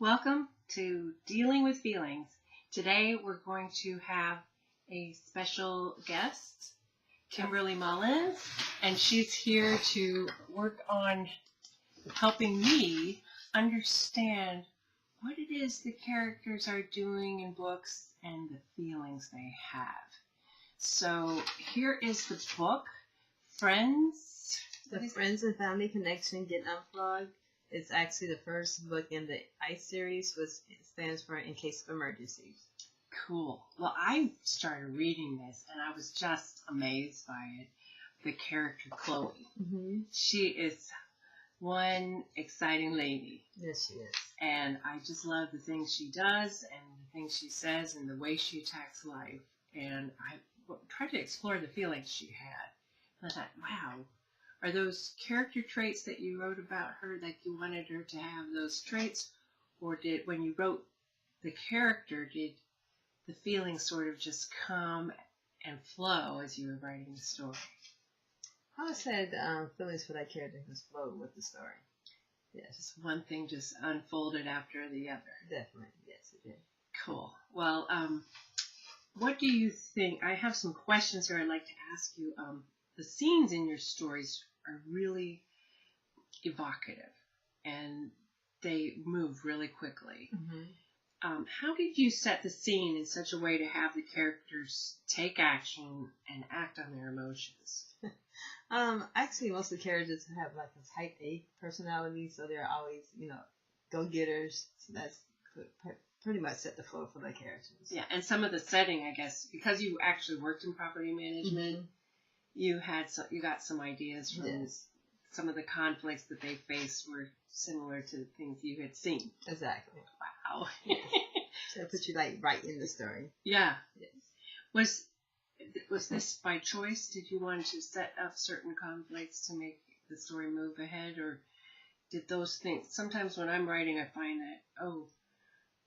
Welcome to Dealing with Feelings. Today we're going to have a special guest, Kimberly Mullins, and she's here to work on helping me understand what it is the characters are doing in books and the feelings they have. So here is the book, Friends. The Friends and Family Connection Get Unplugged. It's actually the first book in the ICE series, which stands for In Case of Emergency. Cool. Well, I started reading this, and I was just amazed by it. The character, Chloe. Mm-hmm. She is one exciting lady. Yes, she is. And I just love the things she does and the things she says and the way she attacks life. And I tried to explore the feelings she had. And I thought, wow. Are those character traits that you wrote about her, like you wanted her to have those traits? Or when you wrote the character, did the feelings sort of just come and flow as you were writing the story? I said feelings for that character just flowed with the story. Yes. Just one thing just unfolded after the other. Definitely. Yes, it did. Cool. Well, what do you think? I have some questions here I'd like to ask you. The scenes in your stories are really evocative, and they move really quickly. Mm-hmm. How did you set the scene in such a way to have the characters take action and act on their emotions? Actually, most of the characters have like a type A personality, so they're always, go-getters. So that's pretty much set the flow for the characters. Yeah, and some of the setting, I guess, because you actually worked in property management. Mm-hmm. You got some ideas from some of the conflicts that they faced were similar to things you had seen. Exactly. Wow. So it puts you right in the story. Yeah. Yes. Was this by choice? Did you want to set up certain conflicts to make the story move ahead, or did those things? Sometimes when I'm writing, I find that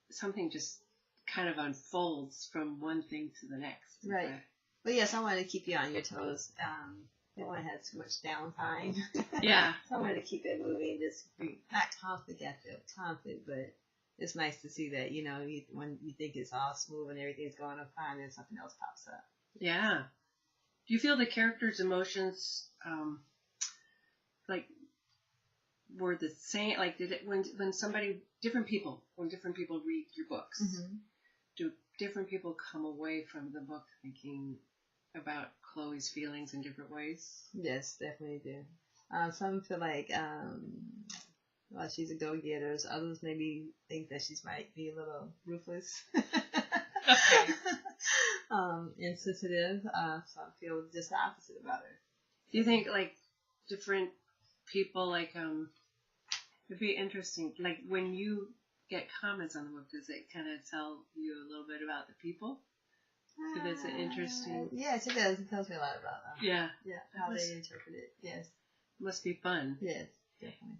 something just kind of unfolds from one thing to the next. Right. But yes, I wanted to keep you on your toes. Don't want to have too much downtime. Yeah. So I wanted to keep it moving. Just not conflict after conflict, but it's nice to see that, when you think it's all smooth and everything's going on fine, then something else pops up. Yeah. Do you feel the characters' emotions, were the same? Like, did it when different people read your books, mm-hmm. do different people come away from the book thinking about Chloe's feelings in different ways? Yes, definitely do. Some feel like, she's a go-getter. Others maybe think that she might be a little ruthless. Okay. Insensitive. Some feel just the opposite about her. Do you think, different people, it'd be interesting, when you get comments on the book, does it kind of tell you a little bit about the people? If it's an interesting... Yes, it does. It tells me a lot about them. Yeah. Yeah, how they interpret it. Yes. It must be fun. Yes, definitely.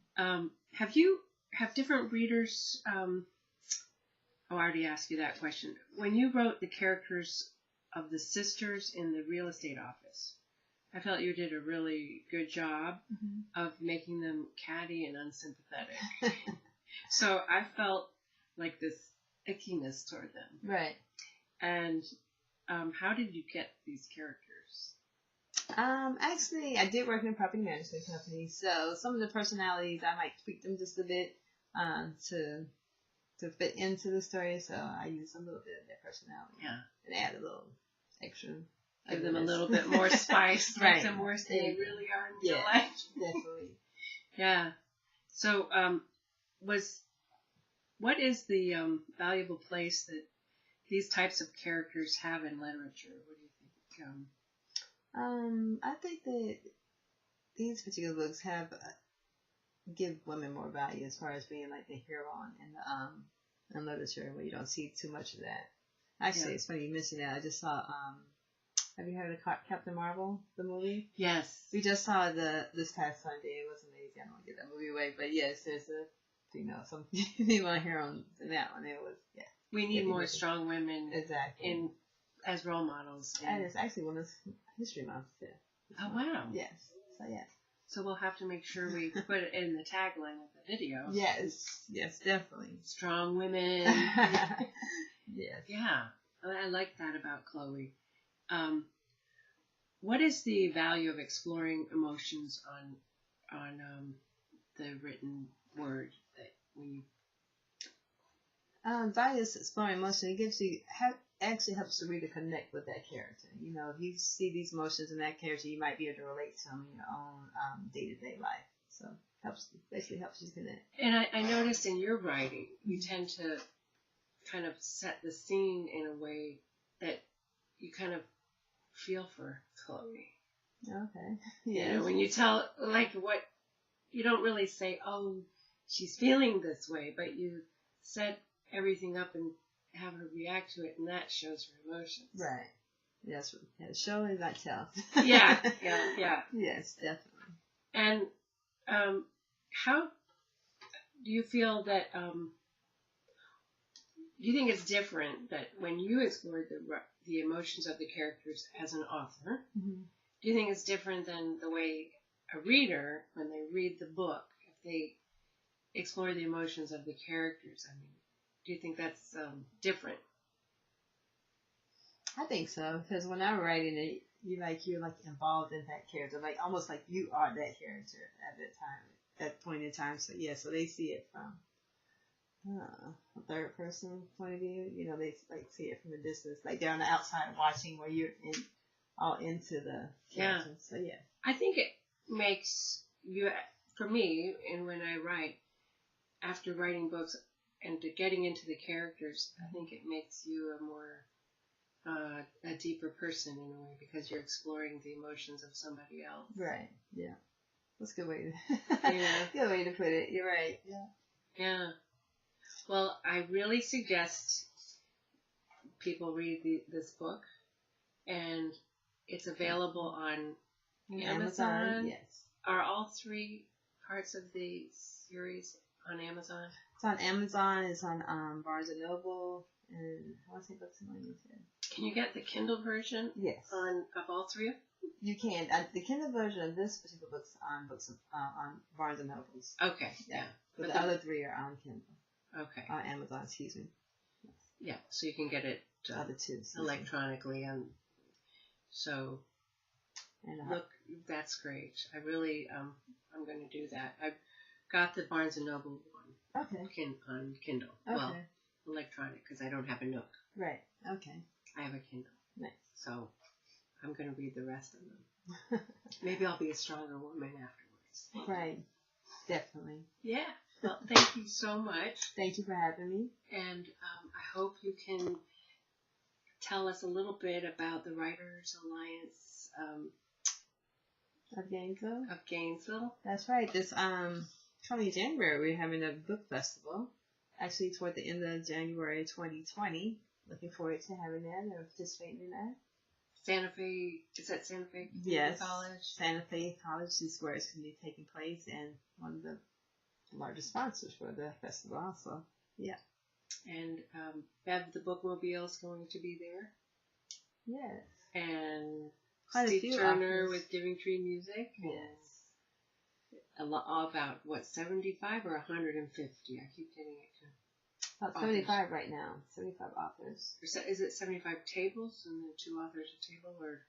Have different readers... I already asked you that question. When you wrote the characters of the sisters in the real estate office, I felt you did a really good job mm-hmm. of making them catty and unsympathetic. So I felt like this ickiness toward them. Right. And how did you get these characters? Actually, I did work in a property management company, so some of the personalities, I might tweak them just a bit to fit into the story, so I use a little bit of their personality. Yeah. And add a little extra. Give them a little bit more spice, right. Make them worse than they really are in real life. Definitely. Yeah. So, what is the valuable place that these types of characters have in literature? What do you think? I think that these particular books give women more value as far as being like the hero in literature, where you don't see too much of that. Actually, It's funny you mentioned that. I just saw. Have you heard of Captain Marvel, the movie? Yes. We just saw this past Sunday. It was amazing. I don't want to give that movie away, but yes, there's some female heroines in that one. It was We need more strong women. Exactly. As role models. And it's actually Women's History Month too. Oh wow. Yes. So yeah. So we'll have to make sure we put it in the tagline of the video. Yes, definitely. Strong women. Yes. Yeah, I like that about Chloe. What is the value of exploring emotions on the written word that when you value is exploring emotion. It gives you actually helps the reader connect with that character. You know, if you see these emotions in that character, you might be able to relate to them in your own day-to-day life. So basically helps you connect. And I noticed in your writing, you tend to kind of set the scene in a way that you kind of feel for Chloe. Okay. Yeah. You know, when you tell, like, what, you don't really say, oh, she's feeling this way, but you set everything up and have her react to it, and that shows her emotions. Right. Yes. Show and not tell. Yeah. Yes, definitely. And how do you feel that, do you think it's different that when you explored the emotions of the characters as an author, mm-hmm. do you think it's different than the way a reader, when they read the book, if they explore the emotions of the characters? I mean, do you think that's different? I think so, because when I'm writing it, you're like involved in that character, like almost like you are that character at that point in time. So yeah, so they see it from a third person point of view. You know, they like see it from a distance, like they're on the outside watching, where you're all into the character. Yeah. So yeah, I think it makes you, for me, and when I write, after writing books and getting into the characters, I think it makes you a more a deeper person in a way, because you're exploring the emotions of somebody else. Right. Yeah. That's a good way Yeah. good way to put it. You're right. Yeah. Yeah. Well, I really suggest people read this book, and it's available on Amazon. Yes. Are all 3 parts of the series on Amazon? It's on Amazon. It's on Barnes and Noble, and I want to say Books and Money too. Can you get the Kindle version? Yes. Of all 3 of them? You can. The Kindle version of this particular book's on on Barnes and Nobles. Okay. Yeah. But the other 3 are on Kindle. Okay. On Amazon, excuse me. Yeah. So you can get it The other 2 electronically, and so look, that's great. I really I'm going to do that. I've got the Barnes and Noble one. Okay. On Kindle. Okay. Well, electronic, because I don't have a Nook. Right. Okay. I have a Kindle. Nice. So I'm going to read the rest of them. Maybe I'll be a stronger woman afterwards. Right. Definitely. Yeah. Well, thank you so much. Thank you for having me. And I hope you can tell us a little bit about the Writers Alliance Of Gainesville. of Gainesville. That's right. This coming January, we're having a book festival. Actually, toward the end of January 2020. Looking forward to having that and participating in that. Santa Fe, is that Santa Fe Yes. College? Santa Fe College is where it's going to be taking place, and one of the largest sponsors for the festival also. Yeah. And Bev the Bookmobile is going to be there. Yes. And Quite a Steve few Turner authors. with Giving Tree Music. Yes. All about, what, 75 or 150? I keep getting it. About 75 right now. 75 authors. Is it 75 tables and then 2 authors a table, or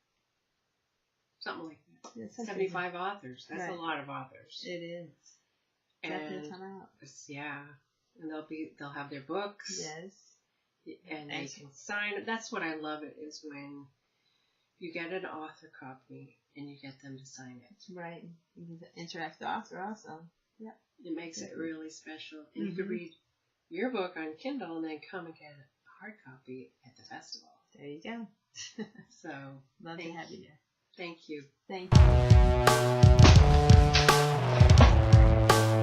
something like that? Yeah, 75 authors. That's Right. a lot of authors. It is. Definitely come out. Yeah, and they'll have their books. Yes. And they can sign it. That's what I love. It is when you get an author copy and you get them to sign it. That's right. You can interact with the author also. Yeah. It makes it really special. And you could read your book on Kindle and then come and get a hard copy at the festival. There you go. So Love to have you there. Thank you. Thank you.